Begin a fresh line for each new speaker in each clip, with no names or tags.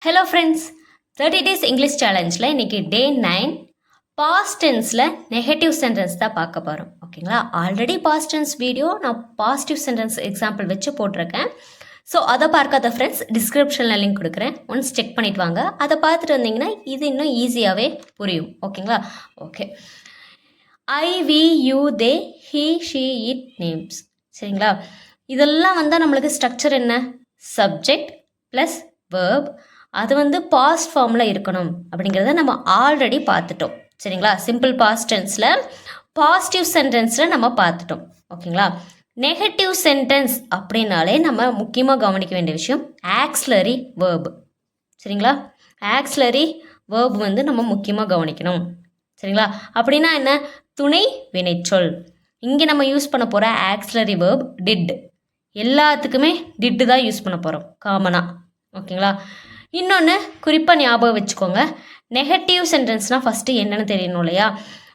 Hello friends, 30 days English சேலஞ்சில் இன்றைக்கி டே 9 past டென்ஸில் negative sentence தான் பார்க்க போகிறோம். ஓகேங்களா? ஆல்ரெடி பாஸ்ட் டென்ஸ் வீடியோ நான் பாசிட்டிவ் சென்டென்ஸ் எக்ஸாம்பிள் வச்சு போட்டிருக்கேன். ஸோ அதை பார்க்காத ஃப்ரெண்ட்ஸ் டிஸ்கிரிப்ஷனில் லிங்க் கொடுக்குறேன், ஒன்ஸ் செக் பண்ணிட்டு வாங்க. அதை பார்த்துட்டு வந்தீங்கன்னா இது இன்னும் ஈஸியாகவே புரியும். ஓகேங்களா? Okay. I, we, you, they, he, she, it names. சரிங்களா? இதெல்லாம் வந்தால் நம்மளுக்கு ஸ்ட்ரக்சர் என்ன? Subject plus verb. அது பாஸ்ட் ஃபார்மில் இருக்கணும் அப்படிங்கிறத நம்ம ஆல்ரெடி பார்த்துட்டோம். சரிங்களா? சிம்பிள் பாஸ்ட் டென்ஸில் பாசிட்டிவ் சென்டென்ஸில் நம்ம பார்த்துட்டோம். ஓகேங்களா? நெகட்டிவ் சென்டென்ஸ் அப்படின்னாலே நம்ம முக்கியமாக கவனிக்க வேண்டிய விஷயம் ஆக்ஸிலரி வேர்பு. சரிங்களா? ஆக்ஸிலரி வேர்பு நம்ம முக்கியமாக கவனிக்கணும். சரிங்களா? அப்படின்னா என்ன? துணை வினைச்சொல். இங்கே நம்ம யூஸ் பண்ண போகிற ஆக்ஸிலரி வேர்ப் டிட். எல்லாத்துக்குமே டிட்டு தான் யூஸ் பண்ண போகிறோம் காமனாக. ஓகேங்களா? இன்னொன்று குறிப்பாக ஞாபகம் வச்சுக்கோங்க, நெகட்டிவ் சென்டென்ஸ்னால் ஃபஸ்ட்டு என்னென்னு தெரியணும் இல்லையா?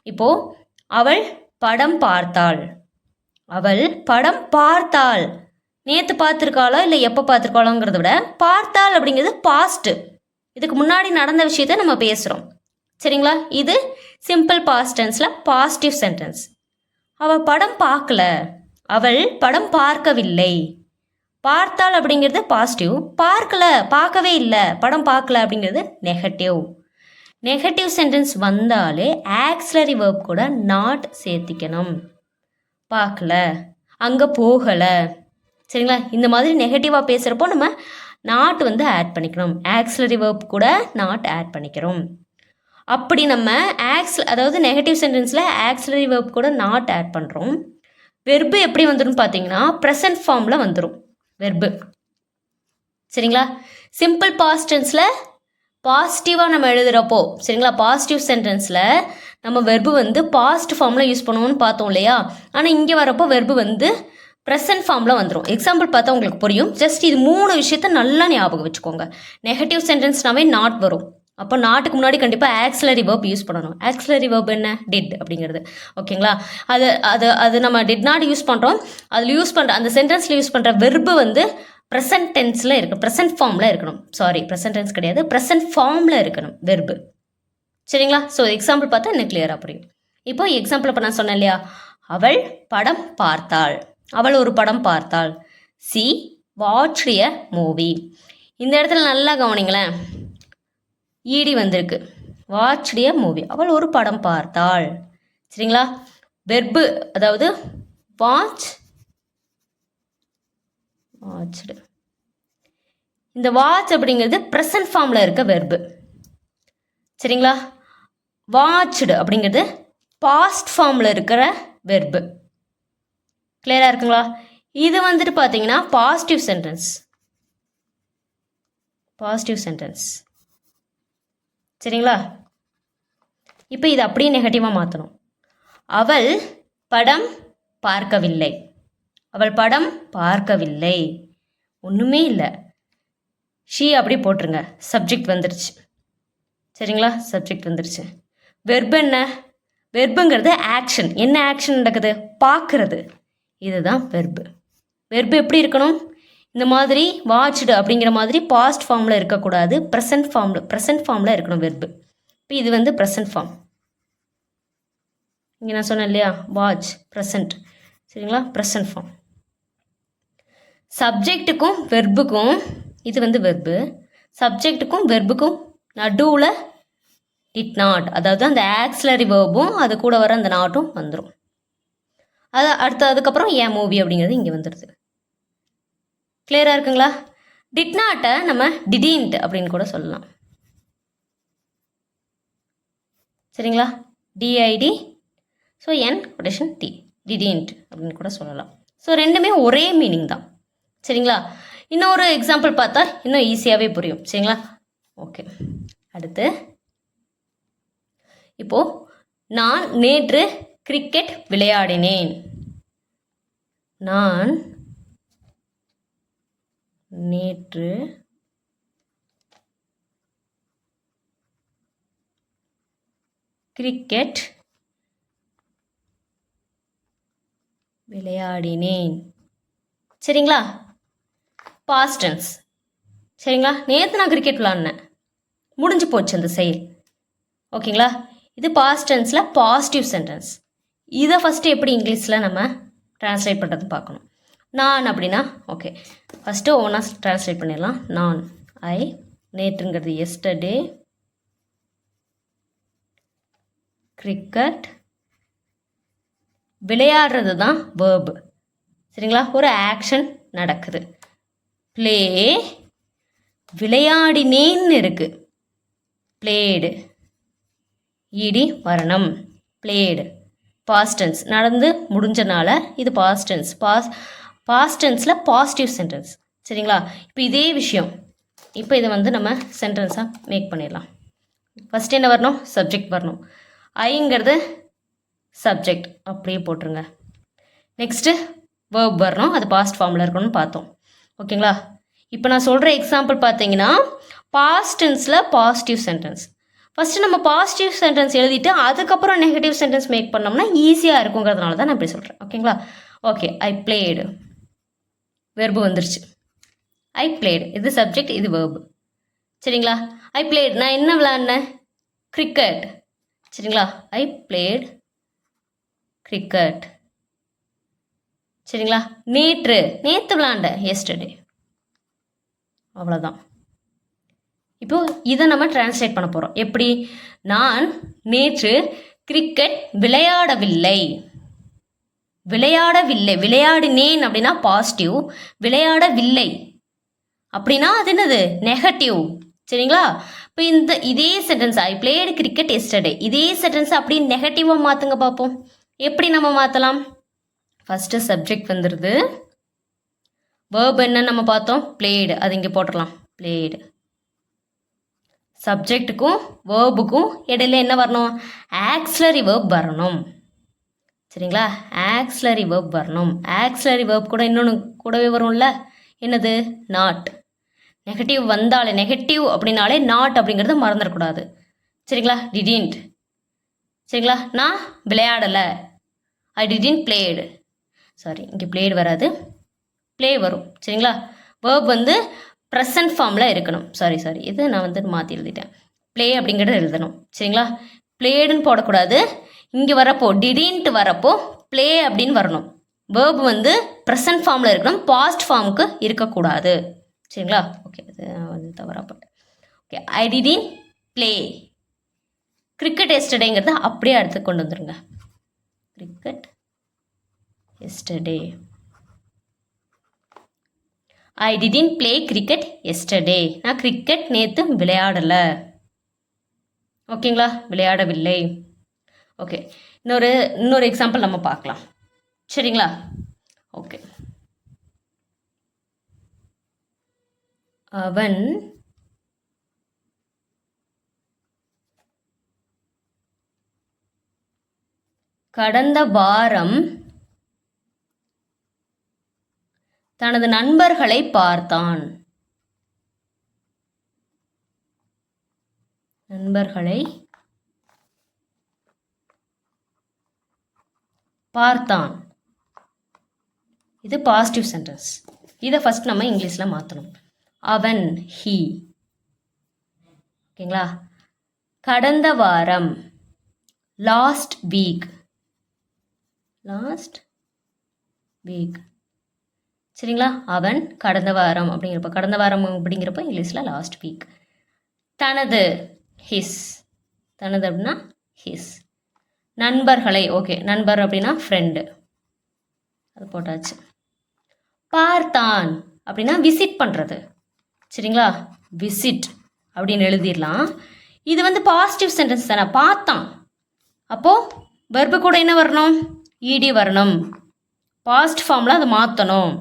இப்போது அவள் படம் பார்த்தாள். அவள் படம் பார்த்தாள். நேற்று பார்த்துருக்காளோ இல்லை எப்போ பார்த்துருக்காளோங்கிறத விட பார்த்தாள் அப்படிங்கிறது பாஸ்ட்டு. இதுக்கு முன்னாடி நடந்த விஷயத்தை நம்ம பேசுகிறோம். சரிங்களா? இது சிம்பிள் பாஸ்ட் டென்ஸில் பாசிட்டிவ் சென்டென்ஸ். அவள் படம் பார்க்கல, அவள் படம் பார்க்கவில்லை. பார்த்தாள் அப்படிங்கிறது பாசிட்டிவ், பார்க்கல பார்க்கவே இல்லை படம் பார்க்கல அப்படிங்கிறது நெகட்டிவ். நெகட்டிவ் சென்டென்ஸ் வந்தாலே ஆக்ஸிலரி வேர்ப் கூட நாட் சேர்த்திக்கணும். பார்க்கல, அங்கே போகலை. சரிங்களா? இந்த மாதிரி நெகட்டிவாக பேசுகிறப்போ நம்ம நாட் ஆட் பண்ணிக்கணும். ஆக்ஸிலரி வேர்ப் கூட நாட் ஆட் பண்ணிக்கிறோம். அப்படி நம்ம அதாவது நெகட்டிவ் சென்டென்ஸில் ஆக்ஸிலரி வேர்ப் கூட நாட் ஆட் பண்ணுறோம். வெர்பு எப்படி வந்துடும் பார்த்தீங்கன்னா ப்ரெசன்ட் ஃபார்மில் வந்துடும் வெர்பு. சரிங்களா? சிம்பிள் பாஸ்ட் டென்ஸில் பாசிட்டிவாக நம்ம எழுதுகிறப்போ, சரிங்களா, பாசிட்டிவ் சென்டென்ஸில் நம்ம வெர்பு பாஸ்ட் ஃபார்மில் யூஸ் பண்ணுவோம்னு பார்த்தோம் இல்லையா? ஆனால் இங்கே வரப்போ வெர்பு ப்ரெசன்ட் ஃபார்மில் வந்துடும். எக்ஸாம்பிள் பார்த்தா உங்களுக்கு புரியும். ஜஸ்ட் இது 3 விஷயத்த நல்லா ஞாபகம் வச்சுக்கோங்க. நெகட்டிவ் சென்டென்ஸ்னாவே நாட் வரும். அப்போ நாட்டுக்கு முன்னாடி கண்டிப்பாக ஆக்ஸிலரி வேர்ப் யூஸ் பண்ணணும். ஆக்ஸிலரி வேர்ப் என்ன? டிட் அப்படிங்கிறது. ஓகேங்களா? அது அது அது நம்ம டிட் நாட் யூஸ் பண்ணுறோம். அதில் யூஸ் பண்ணுற அந்த சென்டென்ஸில் யூஸ் பண்ணுற வெர்பு ப்ரெசன்ட் டென்ஸில் இருக்கணும், ப்ரெசன்ட் ஃபார்மில் இருக்கணும். சாரி, ப்ரெசன்ட் டென்ஸ் கிடையாது, ப்ரெசன்ட் ஃபார்மில் இருக்கணும் வெர்பு. சரிங்களா? ஸோ எக்ஸாம்பிள் பார்த்தா இன்னும் கிளியராக புரியும். இப்போ எக்ஸாம்பிள் இப்போ நான் சொன்னேன் இல்லையா? அவள் படம் பார்த்தாள். அவள் ஒரு படம் பார்த்தாள். சி வாட்ச்ட் எ மூவி. இந்த இடத்துல நல்லா கவனிங்களேன், ஈடி வந்திருக்கு. வாட்ச்ட் எ மூவி. அவள் ஒரு படம் பார்த்தாள். சரிங்களா? வெர்பு அதாவது வாட்ச்டு. இந்த வாட்ச் அப்படிங்கிறது ப்ரெசன்ட் ஃபார்மில் இருக்க வெர்பு. சரிங்களா? வாட்ச்டு அப்படிங்கிறது பாஸ்ட் ஃபார்மில் இருக்கிற வெர்பு. கிளியராக இருக்குங்களா? இது பார்த்தீங்கன்னா பாசிட்டிவ் சென்டென்ஸ். Positive sentence. சரிங்களா? இப்போ இது அப்படியே நெகட்டிவாக மாற்றணும். அவள் படம் பார்க்கவில்லை. அவள் படம் பார்க்கவில்லை. ஒன்றுமே இல்லை. ஷீ அப்படி போட்டுருங்க. சப்ஜெக்ட் வந்துருச்சு. சரிங்களா? சப்ஜெக்ட் வந்துருச்சு. வெர்பு என்ன? வெர்புங்கிறது ஆக்ஷன். என்ன ஆக்ஷன் நடக்குது? பார்க்குறது. இதுதான் வெர்பு. வெர்பு எப்படி இருக்கணும்? இந்த மாதிரி வாட்ச்டு அப்படிங்கிற மாதிரி பாஸ்ட் ஃபார்மில் இருக்கக்கூடாது, ப்ரெசன்ட் ஃபார்மில் இருக்கணும் வெர்பு. இப்போ இது ப்ரெசன்ட் ஃபார்ம். இங்கே நான் சொன்னேன் இல்லையா? Watch present. சரிங்களா? Present form. சப்ஜெக்ட்டுக்கும் வெர்புக்கும் இது வெர்பு. சப்ஜெக்ட்டுக்கும் வெர்புக்கும் நடுவில் டிட் நாட், அதாவது அந்த ஆக்ஸிலரி வேர்பும் அது கூட வர அந்த நாட்டும் வந்துடும். அதுக்கப்புறம் ஏன் மூவி அப்படிங்கிறது இங்கே வந்துடுது. கிளியராக இருக்குங்களா? டிட் நாட்டை நம்ம டிடின்ட் அப்படின்னு கூட சொல்லலாம். சரிங்களா? D I D, so n quotation T, didn't அப்படின்னு கூட சொல்லலாம். ஸோ ரெண்டுமே ஒரே மீனிங் தான். சரிங்களா? இன்னொரு எக்ஸாம்பிள் பார்த்தா இன்னும் ஈஸியாகவே புரியும். சரிங்களா? ஓகே. அடுத்து இப்போது நான் நேற்று கிரிக்கெட் விளையாடினேன். நான் நேற்று கிரிக்கெட் விளையாடினேன். சரிங்களா? Past tense. சரிங்களா? நேற்று நான் கிரிக்கெட் விளாட்னேன், முடிஞ்சு போச்சு அந்த செயல். ஓகேங்களா? இது பாஸ்ட் டென்ஸில் பாசிட்டிவ் சென்டென்ஸ். இதை ஃபஸ்ட்டு எப்படி இங்கிலீஷில் நம்ம ட்ரான்ஸ்லேட் பண்ணுறது பார்க்கணும். நான் அப்படின்னா ஓகே, ஃபஸ்ட்டு ஒவ்வொன்றா ட்ரான்ஸ்லேட் பண்ணிடலாம். நான், ஐ, நேற்றுங்கிறது எஸ்டர்டே, கிரிக்கெட், விளையாடுறது தான் வேர்பு. சரிங்களா? ஒரு ஆக்ஷன் நடக்குது. ப்ளே, விளையாடினேன்னு இருக்குது, பிளேடு, இடி வரணும், பிளேடு. பாஸ்டென்ஸ் நடந்து முடிஞ்சனால இது பாஸ்டென்ஸ். பாஸ்டென்ஸில் பாசிட்டிவ் சென்டென்ஸ். சரிங்களா? இப்போ இதே விஷயம் இப்போ இதை வந்து நம்ம சென்டென்ஸாக மேக் பண்ணிடலாம். ஃபஸ்ட்டு என்ன வரணும்? சப்ஜெக்ட் வரணும். ஐங்கிறது சப்ஜெக்ட், அப்படியே போட்டுருங்க. நெக்ஸ்ட்டு வேர்ப் வரணும், அது பாஸ்ட் ஃபார்மில் இருக்கணும்னு பார்த்தோம். ஓகேங்களா? இப்போ நான் சொல்கிற எக்ஸாம்பிள் பார்த்தீங்கன்னா பாஸ்ட் டென்ஸில் பாசிட்டிவ் சென்டென்ஸ். ஃபஸ்ட்டு நம்ம பாசிட்டிவ் சென்டென்ஸ் எழுதிட்டு அதுக்கப்புறம் நெகட்டிவ் சென்டென்ஸ் மேக் பண்ணோம்னா ஈஸியாக இருக்குங்கிறதுனால தான் நான் இப்படி சொல்கிறேன். ஓகேங்களா? ஓகே, ஐ பிளேடு, வெர்பு வந்துருச்சு. ஐ பிளேடு, இது சப்ஜெக்ட், இது வேர்பு. சரிங்களா? ஐ பிளேடு, நான் என்ன விளாட்னேன்? கிரிக்கெட். சரிங்களா? ஐ பிளேட் கிரிக்கெட். சரிங்களா? நேற்று விளாண்டேன், எஸ்டர்டே. அவ்வளோதான். இப்போது இதை நம்ம டிரான்ஸ்லேட் பண்ண போகிறோம். எப்படி? நான் நேற்று கிரிக்கெட் விளையாடவில்லை. விளையாடினேன் அப்படின்னா பாசிட்டிவ், விளையாடவில்லை அப்படின்னா அது என்னது? நெகட்டிவ். சரிங்களா? இப்போ இதே sentence I blade cricket yesterday, இதே சென்டென்ஸ் அப்படி நெகட்டிவாக மாற்றுங்க பார்ப்போம். எப்படி நம்ம மாற்றலாம்? ஃபஸ்ட்டு சப்ஜெக்ட் வந்துடுது, வேர்ப் என்னன்னு நம்ம பார்த்தோம், பிளேடு, அது இங்கே போட்டுடலாம், பிளேடு. சப்ஜெக்ட்டுக்கும் வேர்புக்கும் இடையில என்ன வரணும்? ஆக்ஸிலரி வேர்ப் வரணும். சரிங்களா? ஆக்ஸிலரி வேர்ப் வரணும். ஆக்ஸிலரி வேர்ப் கூட இன்னொன்று கூடவே வரும்ல, என்னது? நாட். நெகட்டிவ் வந்தாலே, நெகட்டிவ் அப்படின்னாலே நாட் அப்படிங்கிறது மறந்துடக்கூடாது. சரிங்களா? டிடின்ட். சரிங்களா? நான் விளையாடலை, ஐ டிடின்ட் பிளேடு. சாரி, இங்கே பிளேடு வராது, ப்ளே வரும். சரிங்களா? வேர்ப் வந்து ப்ரெசன்ட் ஃபார்மில் இருக்கணும். சாரி, இது நான் வந்து மாற்றி எழுதிட்டேன். ப்ளே அப்படிங்கிறது எழுதணும். சரிங்களா? பிளேடுன்னு போடக்கூடாது. இங்கே வரப்போ டிடின்ட் வரப்போ ப்ளே அப்படின்னு வரணும். வேர்ப் வந்து ப்ரெசன்ட் ஃபார்மில் இருக்கணும், பாஸ்ட் ஃபார்முக்கு இருக்கக்கூடாது. சரிங்களா? ஓகே, அது வந்து தவறாக போட்டேன். Okay, I didn't play cricket எஸ்டர்டேங்கிறத அப்படியே அடுத்து கொண்டு வந்துடுங்க. Cricket yesterday. I didn't play cricket yesterday. நான் கிரிக்கெட் நேற்று விளையாடலை. ஓகேங்களா? விளையாடவில்லை. ஓகே, இன்னொரு எக்ஸாம்பிள் நம்ம பார்க்கலாம். சரிங்களா? ஓகே, அவன் கடந்த வாரம் தனது நண்பர்களை பார்த்தான். நண்பர்களை பார்த்தான், இது பாசிட்டிவ் சென்டென்ஸ். இதை ஃபஸ்ட் நம்ம இங்கிலீஷில் மாற்றணும். அவன், ஹீ. ஓகேங்களா? கடந்த வாரம், லாஸ்ட் வீக். சரிங்களா? அவன் கடந்த வாரம் அப்படிங்கிறப்ப இங்கிலீஷில் லாஸ்ட் வீக். தனது, ஹிஸ். தனது அப்படின்னா ஹிஸ். நண்பர்களை, ஓகே, நண்பர் அப்படின்னா ஃப்ரெண்டு, அது போட்டாச்சு. பார்த்தான் அப்படின்னா விசிட் பண்ணுறது. சரிங்களா? விசிட் அப்படின்னு எழுதிடலாம். இது வந்து பாசிட்டிவ் சென்டென்ஸ் தானே, பார்த்தான். அப்போது வெர்பு கூட என்ன வரணும்? ஈடி வரணும். பாஸ்ட் ஃபார்மில் அதை மாற்றணும்.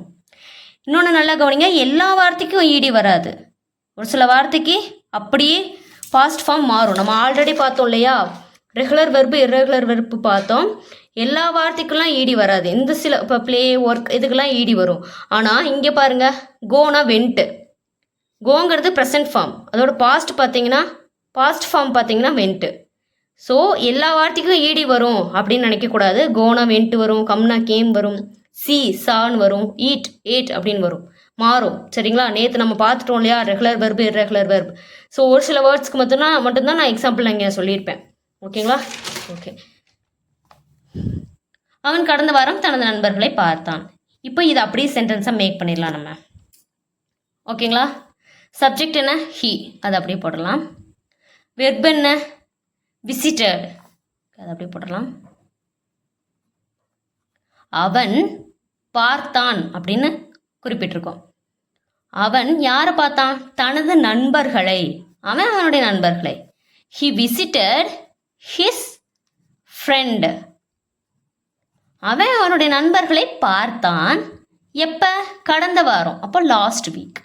இன்னொன்று நல்லா கவனிங்க, எல்லா வார்த்தைக்கும் ஈடி வராது. ஒரு சில வார்த்தைக்கு அப்படியே பாஸ்ட் ஃபார்ம் மாறும். நம்ம ஆல்ரெடி பார்த்தோம் இல்லையா, ரெகுலர் வெர்பு இர்ரெகுலர் வெர்பு பார்த்தோம். எல்லா வார்த்தைக்கெல்லாம் ஈடி வராது. இந்த சில இப்போ ப்ளே, ஒர்க், இதுக்கெல்லாம் ஈடி வரும். ஆனால் இங்கே பாருங்கள், கோனா வென்ட்டு. கோங்கிறது ப்ரெசன்ட் ஃபார்ம், அதோட பாஸ்ட் ஃபார்ம் பார்த்தீங்கன்னா வென்ட்டு. ஸோ எல்லா வார்த்தைக்கும் ஈடி வரும் அப்படின்னு நினைக்கக்கூடாது. கோனா வென்ட்டு வரும், கம்னா கேம் வரும், சி சான்னு வரும், ஈட் ஏட் அப்படின்னு வரும். மாறும். சரிங்களா? நேற்று நம்ம பார்த்துட்டோம் இல்லையா, regular verb irregular verb. So ஒரு சில வேர்ட்ஸ்க்கு மட்டும்தான் நான் எக்ஸாம்பிள் இங்கே சொல்லியிருப்பேன். ஓகேங்களா? ஓகே. அவன் கடந்த வாரம் தனது நண்பர்களை பார்த்தான். இப்போ இதை அப்படியே சென்டென்ஸாக மேக் பண்ணிடலாம் நம்ம. ஓகேங்களா? சப்ஜெக்ட் என்ன? ஹீ. அதை அப்படியே போடலாம். வெர்ப் என்ன? விசிட்டட். அதை அப்படியே போடலாம். அவன் பார்த்தான் அப்படின்னு குறிப்பிட்டிருக்கோம். அவன் யாரை பார்த்தான்? தனது நண்பர்களை. அவன் அவனுடைய நண்பர்களை. He visited his friend. அவன் அவனுடைய நண்பர்களை பார்த்தான். எப்ப? கடந்த வாரம். அப்போ லாஸ்ட் வீக்.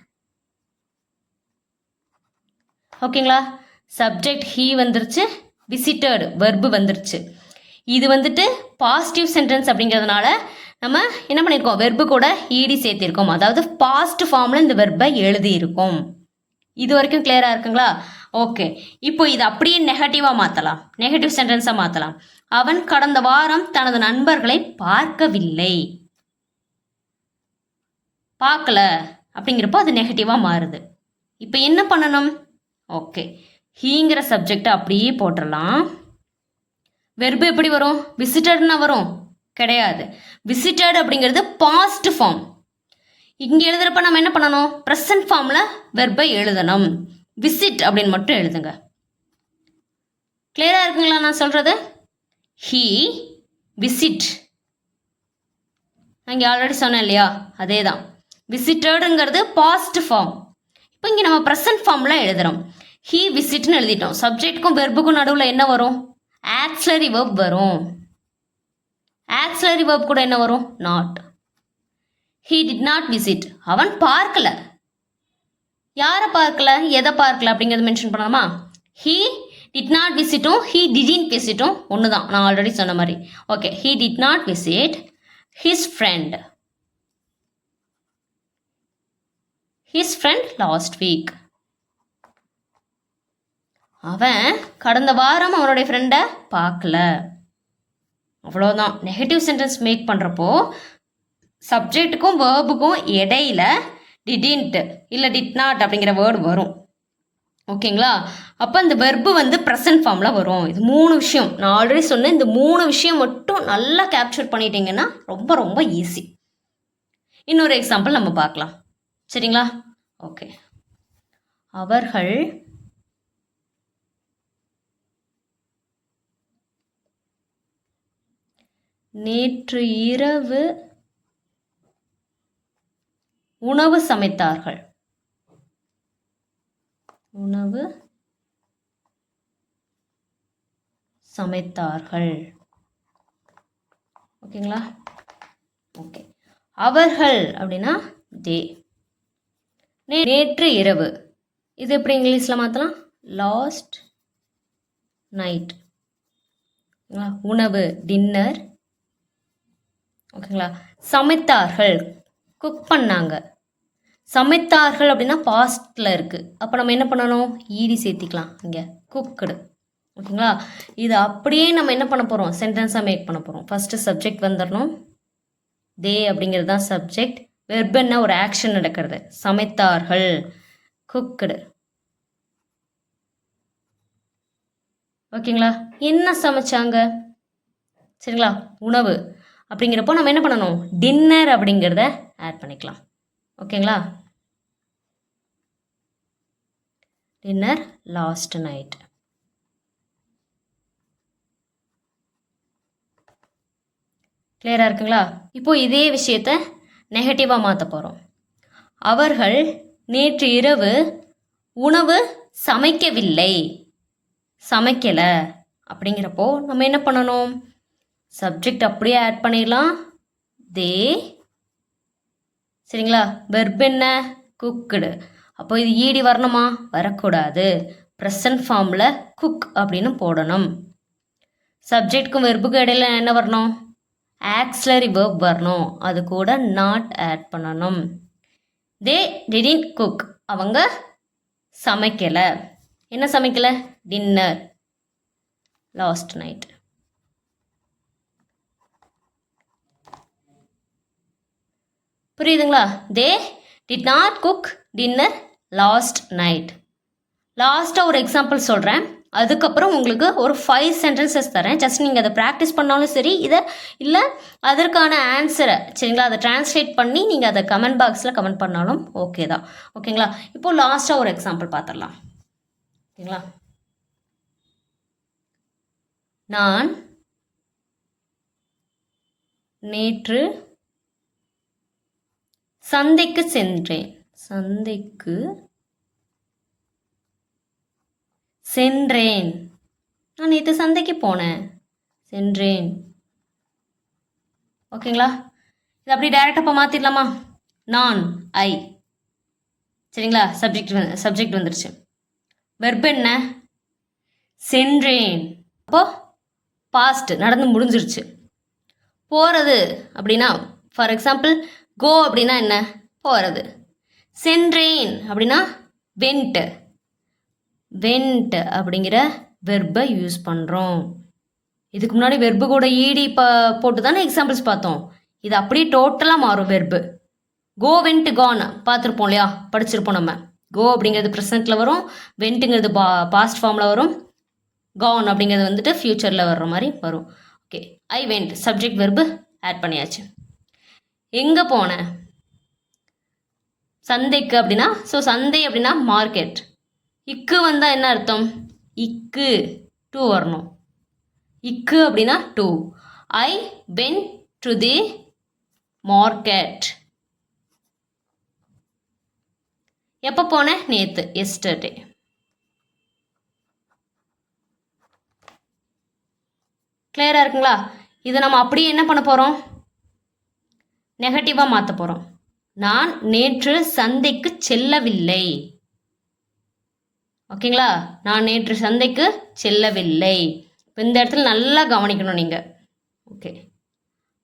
ஓகேங்களா? சப்ஜெக்ட் ஹீ வந்துருச்சு, விசிட்டட் வெர்பு வந்துருச்சு. இது வந்துட்டு பாசிட்டிவ் சென்டென்ஸ் அப்படிங்கிறதுனால நம்ம என்ன பண்ணியிருக்கோம்? வெர்பு கூட ஈடி சேர்த்திருக்கோம். அதாவது பாஸ்ட் ஃபார்மில் இந்த வெர்பை எழுதியிருக்கோம். இது வரைக்கும் கிளியராக இருக்குங்களா? ஓகே. இப்போ இது அப்படியே நெகட்டிவாக மாற்றலாம், நெகட்டிவ் சென்டென்ஸாக மாற்றலாம். அவன் கடந்த வாரம் தனது நண்பர்களை பார்க்கவில்லை. பார்க்கல அப்படிங்கிறப்போ அது நெகட்டிவாக மாறுது. இப்போ என்ன பண்ணணும்? ஓகே, ஹீங்கிற சப்ஜெக்டை அப்படியே போட்டுடலாம். வெர்பு எப்படி வரும்? விசிட்டட்னா வரும்? கிடையாது. விசிட்டட் அப்படிங்கிறது பாஸ்ட் ஃபார்ம். இங்கே எழுதுறப்ப நம்ம என்ன பண்ணணும்? ப்ரெசன்ட் ஃபார்மில் வெர்பை எழுதணும். விசிட் அப்படின்னு மட்டும் எழுதுங்க. கிளியராக இருக்குங்களா நான் சொல்கிறது? He visit. நான் இங்கே ஆல்ரெடி சொன்னேன் இல்லையா, அதே தான். விசிட்டடுங்கிறது பாஸ்ட் ஃபார்ம். இப்போ இங்கே நம்ம ப்ரெசன்ட் ஃபார்மில் எழுதுகிறோம். ஹீ விசிட்னு எழுதிட்டோம். சப்ஜெக்ட்டுக்கும் வெர்புக்கும் நடுவில் என்ன வரும்? ஆக்ஸிலரி வெர்ப் வரும். ஆக்ஸிலரி வெர்ப் கூட என்ன வரும்? Not. He did not visit. அவன் பார்க்கல. யாரை பார்க்கல, எதை பார்க்கல அப்படிங்கிறத மென்ஷன் பண்ணலாமா? ஹீ டிட் நாட் விசிட்டும் ஹீ டிடின்ட் விசிட்டும் ஒன்று தான், நான் ஆல்ரெடி சொன்ன மாதிரி. Okay, he did not visit his friend. His friend last week. அவன் கடந்த வாரம் அவனுடைய ஃப்ரெண்டை பார்க்கல. அவ்வளோதான். நெகட்டிவ் சென்டென்ஸ் மேக் பண்ணுறப்போ சப்ஜெக்ட்டுக்கும் வேர்புக்கும் இடையில டிடின்ட் இல்லை டிட் நாட் அப்படிங்கிற வேர்டு வரும். ஓகேங்களா? அப்போ இந்த வெர்பு வந்து ப்ரெசன்ட் ஃபார்மில் வரும். இது 3 விஷயம் நான் ஆல்ரெடி சொன்னேன். இந்த 3 விஷயம் மட்டும் நல்லா கேப்சர் பண்ணிட்டீங்கன்னா ரொம்ப ரொம்ப ஈஸி. இன்னொரு எக்ஸாம்பிள் நம்ம பார்க்கலாம். சரிங்களா? ஓகே. அவர்கள் நேற்று இரவு உணவு சமைத்தார்கள். உணவு சமைத்தார்கள். ஓகேங்களா? ஓகே. அவர்கள் அப்படின்னா தே. நேற்று இரவு இது எப்படி இங்கிலீஷில் மாற்றலாம்? Last night. உணவு டின்னர். ஓகேங்களா? சமைத்தார்கள் குக் பண்ணாங்க. சமைத்தார்கள் அப்படின்னா பாஸ்டில் இருக்குது. அப்போ நம்ம என்ன பண்ணணும்? ஈடி சேர்த்திக்கலாம் இங்கே, குக்குடு. ஓகேங்களா? இது அப்படியே நம்ம என்ன பண்ண போகிறோம்? சென்டென்ஸாக மேக் பண்ண போகிறோம். ஃபஸ்ட்டு சப்ஜெக்ட் வந்துடணும். தே அப்படிங்கிறது தான் சப்ஜெக்ட். வெர்ப் என்ன? ஒரு ஆக்ஷன் நடக்கிறது. சமைத்தார்கள் குக்குடு. ஓகேங்களா? என்ன சமைச்சாங்க? சரிங்களா? உணவு அப்படிங்கிறப்போ நம்ம என்ன பண்ணணும்? டின்னர் அப்படிங்கிறத ஆட் பண்ணிக்கலாம். ஓகேங்களா? Dinner last night. கிளியராக இருக்குங்களா? இப்போது இதே விஷயத்த நெகட்டிவாக மாற்ற போகிறோம். அவர்கள் நேற்று இரவு உணவு சமைக்கவில்லை. சமைக்கலை அப்படிங்கிறப்போ நம்ம என்ன பண்ணணும்? சப்ஜெக்ட் அப்படியே ஆட் பண்ணிடலாம். தே. சரிங்களா? வெர்ப் என்ன? குக்குடு. அப்போ இது ஈடி வரணுமா? வரக்கூடாது. ப்ரெசன்ட் ஃபார்மில் குக் அப்படின்னு போடணும். சப்ஜெக்ட்டுக்கும் வெர்புக்கும் இடையில என்ன வரணும்? ஆக்ஸிலரி வெர்ப் வரணும். அது கூட நாட் ஆட் பண்ணணும். They didn't cook. அவங்க சமைக்கலை. என்ன சமைக்கலை? Dinner last night. புரியுதுங்களா? They did not cook dinner last night. லாஸ்ட்டாக ஒரு எக்ஸாம்பிள் சொல்கிறேன், அதுக்கப்புறம் உங்களுக்கு ஒரு 5 சென்டென்சஸ் தரேன். ஜஸ்ட் நீங்கள் அதை ப்ராக்டிஸ் பண்ணாலும் சரி, இதை இல்லை அதற்கான ஆன்சரை சரிங்களா அதை டிரான்ஸ்லேட் பண்ணி நீங்கள் அதை கமெண்ட் பாக்ஸில் கமெண்ட் பண்ணாலும் ஓகே தான். ஓகேங்களா? இப்போது லாஸ்ட்டாக ஒரு எக்ஸாம்பிள் பார்த்துடலாம். ஓகேங்களா? நான் நேற்று சந்தைக்கு சென்றேன். நான் நேற்று சந்தைக்கு போனேன். சென்றேன். ஓகேங்களா? இது அப்படி டைரெக்டாக இப்போ மாற்றிடலாமா? நான் ஐ சரிங்களா, சப்ஜெக்ட் வந்துருச்சு. வெர்ப் என்ன? சென்றேன். அப்போ பாஸ்ட் நடந்து முடிஞ்சிருச்சு. போகிறது அப்படின்னா ஃபார் எக்ஸாம்பிள் கோ அப்படின்னா என்ன? போகிறது. சென்றேன் அப்படின்னா வெண்ட் அப்படிங்கிற வெர்பை யூஸ் பண்ணுறோம். இதுக்கு முன்னாடி வெர்பு கூட ஈடி போட்டு தானே எக்ஸாம்பிள்ஸ் பார்த்தோம். இது அப்படியே டோட்டலாக மாறும் வெர்பு. கோ வெண்ட் கான் பார்த்துருப்போம் இல்லையா, படிச்சிருப்போம் நம்ம. கோ அப்படிங்கிறது ப்ரெசண்ட்டில் வரும், வெண்ட்டுங்கிறது பாஸ்ட் ஃபார்மில் வரும், கான் அப்படிங்கிறது வந்துட்டு ஃப்யூச்சரில் வர்ற மாதிரி வரும். Okay, I went subject verb add பண்ணியாச்சு. எங்கே போனேன்? சந்தைக்கு அப்படின்னா, ஸோ சந்தை அப்படின்னா மார்க்கெட். இக்கு வந்தால் என்ன அர்த்தம்? இக்கு டூ வரணும். இக்கு அப்படின்னா to. I went to the market. எப்போ போனேன்? நேற்று, எஸ்டர்டே. கிளியராக இருக்குங்களா? இதை நம்ம அப்படியே என்ன பண்ண போகிறோம்? நெகட்டிவாக மாற்ற போகிறோம். நான் நேற்று சந்தைக்கு செல்லவில்லை. ஓகேங்களா? நான் நேற்று சந்தைக்கு செல்லவில்லை. இப்போ இந்த இடத்துல நல்லா கவனிக்கணும் நீங்கள். ஓகே,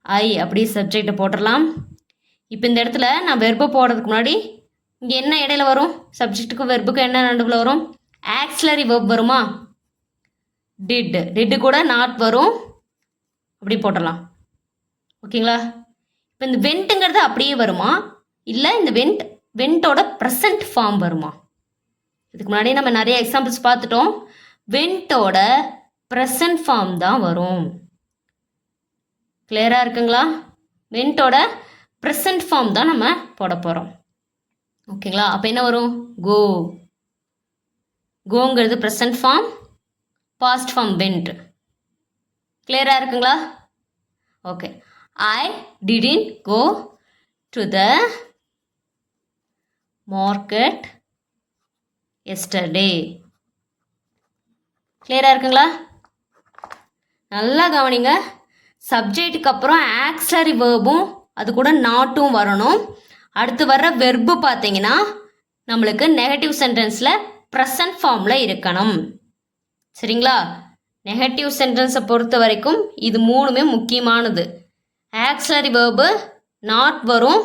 ஐ அப்படி சப்ஜெக்டை போட்டுடலாம். இப்போ இந்த இடத்துல நான் வெர்பை போடுறதுக்கு முன்னாடி இங்கே என்ன இடையில வரும்? சப்ஜெக்ட்டுக்கும் வெர்புக்கும் என்ன நடுவில் வரும்? ஆக்சிலரி வெர்ப் வருமா? டிட் கூட நாட் வரும். அப்படி போட்டலாம். ஓகேங்களா? இப்போ இந்த வெண்ட்டுங்கிறது அப்படியே வருமா, இல்லை இந்த வெண்ட்டோட ப்ரெசன்ட் ஃபார்ம் வருமா? இதுக்கு முன்னாடி நம்ம நிறைய எக்ஸாம்பிள்ஸ் பார்த்துட்டோம். வெண்ட்டோட ப்ரெசன்ட் ஃபார்ம் தான் வரும். கிளியராக இருக்குங்களா? வெண்ட்டோட ப்ரெசன்ட் ஃபார்ம் தான் நம்ம போட போகிறோம். ஓகேங்களா? அப்போ என்ன வரும்? கோங்கிறது present form, past form went. கிளியராக இருக்குங்களா? Okay, I didn't go to the market yesterday. கிளியராக இருக்குங்களா? நல்லா கவனிங்க. சப்ஜெக்ட்டுக்கு அப்புறம் ஆக்சிலரி வேர்பும் அது கூட நாட்டும் வரணும். அடுத்து வர்ற வெர்பு பார்த்தீங்கன்னா நம்மளுக்கு நெகட்டிவ் சென்டென்ஸில் ப்ரெசன்ட் ஃபார்மில் இருக்கணும். சரிங்களா? நெகட்டிவ் சென்டென்ஸை பொறுத்த வரைக்கும் இது மூணுமே முக்கியமானது. ஆக்சிலரி வேர்பு நாட் வரும்,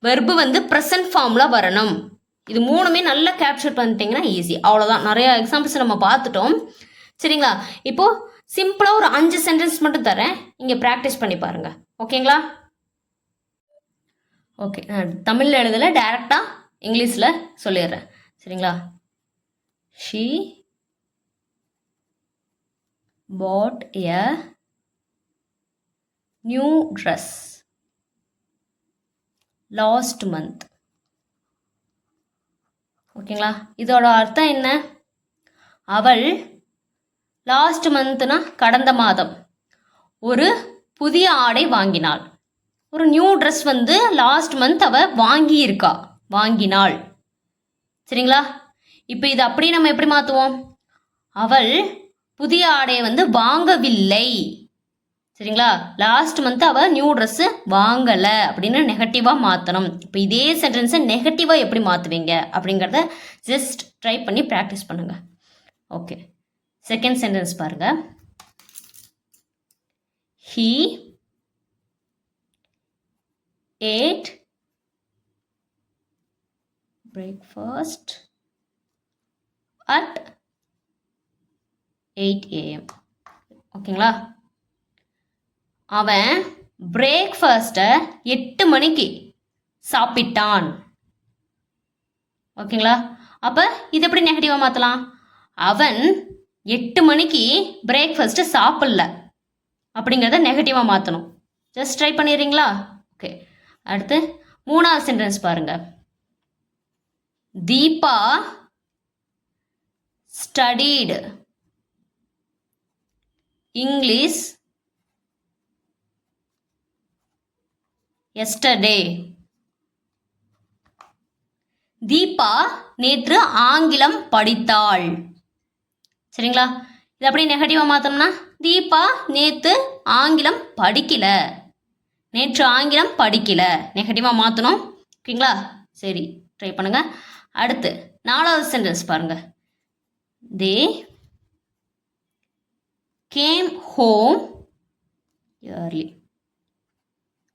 வெர்பு வந்து ப்ரெசன்ட் ஃபார்மில் வரணும். இது மூணுமே நல்லா கேப்சர் பண்ணிட்டீங்கன்னா ஈஸி. அவ்வளோதான். நிறைய எக்ஸாம்பிள்ஸ் நம்ம பார்த்துட்டோம். சரிங்களா? இப்போது சிம்பிளாக ஒரு 5 சென்டென்ஸ் மட்டும் தரேன், இங்கே ப்ராக்டிஸ் பண்ணி பாருங்கள். ஓகேங்களா? ஓகே, நான் தமிழில் எழுதலை, டைரெக்டாக இங்கிலீஷில் சொல்லிடுறேன். சரிங்களா? She bought a new dress last month. ஓகேங்களா? இதோட அர்த்தம் என்ன? அவள் லாஸ்ட் மந்த்னா கடந்த மாதம் ஒரு புதிய ஆடை வாங்கினாள். ஒரு நியூ ட்ரெஸ் வந்து லாஸ்ட் மந்த் அவள் வாங்கினாள். சரிங்களா? இப்போ இது அப்படியே நம்ம எப்படி மாற்றுவோம்? அவள் புதிய ஆடையை வந்து வாங்கவில்லை. சரிங்களா? லாஸ்ட் மந்த் அவள் நியூ ட்ரெஸ்ஸு வாங்கலை அப்படின்னு நெகட்டிவாக மாற்றணும். இப்போ இதே சென்டென்ஸை நெகட்டிவாக எப்படி மாற்றுவீங்க அப்படிங்கிறத ஜஸ்ட் ட்ரை பண்ணி ப்ராக்டிஸ் பண்ணுங்கள். ஓகே, செகண்ட் சென்டென்ஸ் பாருங்கள். He ate breakfast at 8 AM. ஓகேங்களா? அவன் பிரேக்ஃபாஸ்ட்டை 8 மணிக்கு சாப்பிட்டான். ஓகேங்களா? அப்போ இது எப்படி நெகட்டிவாக மாற்றலாம்? அவன் 8 மணிக்கு பிரேக்ஃபாஸ்ட்டு சாப்பிடல அப்படிங்கிறத நெகட்டிவாக மாற்றணும். ஜஸ்ட் ட்ரை பண்ணிடுறீங்களா? ஓகே. அடுத்து 3வது சென்டென்ஸ் பாருங்க. Deepa studied English yesterday. Deepa நேற்று ஆங்கிலம் படித்தாள். சரிங்களா? இது அப்படியே நெகட்டிவாக மாற்றோம்னா தீபா நேற்று ஆங்கிலம் படிக்கல. நேற்று ஆங்கிலம் படிக்கல நெகட்டிவாக மாற்றணும். ஓகேங்களா? சரி, ட்ரை பண்ணுங்க. அடுத்து 4வது சென்டென்ஸ் பாருங்க. They came home early.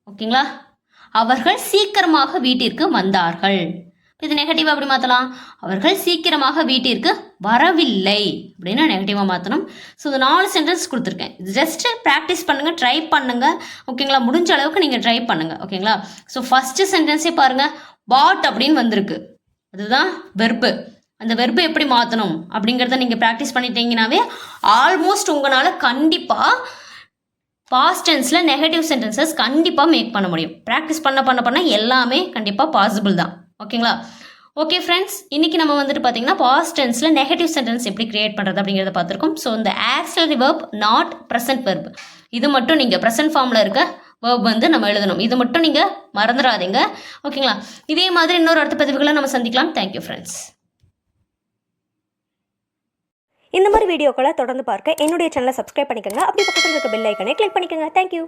ஓகேங்களா? அவர்கள் சீக்கிரமாக வீட்டிற்கு வந்தார்கள். இது நெகட்டிவாக அப்படி மாற்றலாம். அவர்கள் சீக்கிரமாக வீட்டிற்கு வரவில்லை அப்படின்னு நெகட்டிவாக மாற்றணும். ஸோ இது 4 சென்டென்ஸ் கொடுத்துருக்கேன். இது ஜஸ்ட்டு ப்ராக்டிஸ் பண்ணுங்கள், ட்ரை பண்ணுங்கள். ஓகேங்களா? முடிஞ்ச அளவுக்கு நீங்கள் ட்ரை பண்ணுங்கள். ஓகேங்களா? ஸோ ஃபஸ்ட்டு சென்டென்ஸே பாருங்கள், பாட் அப்படின்னு வந்திருக்கு. அதுதான் வெர்பு. அந்த வெர்பு எப்படி மாற்றணும் அப்படிங்கிறத நீங்கள் ப்ராக்டிஸ் பண்ணிட்டீங்கன்னாவே ஆல்மோஸ்ட் உங்களால் கண்டிப்பாக பாஸ்ட் டென்ஸில் நெகட்டிவ் சென்டென்சஸ் கண்டிப்பாக மேக் பண்ண முடியும். ப்ராக்டிஸ் பண்ண எல்லாமே கண்டிப்பாக பாசிபிள் தான். ஓகேங்களா? ஓகே ஃப்ரெண்ட்ஸ், இன்றைக்கி நம்ம வந்துட்டு பார்த்தீங்கன்னா பாஸ்ட் டென்ஸில் நெகட்டிவ் சென்டென்ஸ் எப்படி கிரியேட் பண்ணுறது அப்படிங்கிறத பார்த்துருக்கோம். ஸோ இந்த auxiliary verb not present verb, இது மட்டும் நீங்கள் ப்ரெசன்ட் ஃபார்மில் இருக்க வெர்ப் வந்து நம்ம எழுதணும். இது மட்டும் நீங்கள் மறந்துடாதீங்க. ஓகேங்களா? இதே மாதிரி இன்னொரு அடுத்த பதிவுகளை நம்ம சந்திக்கலாம். Thank you friends.
இந்த மாதிரி வீடியோக்களை தொடர்ந்து பார்க்க என்னுடைய சேனலை சப்ஸ்கிரைப் பண்ணிக்கோங்க. அப்படி பக்கத்தில் இருக்க பெல் ஐக்கனை கிளிக் பண்ணிக்கோங்க. தேங்க்யூ.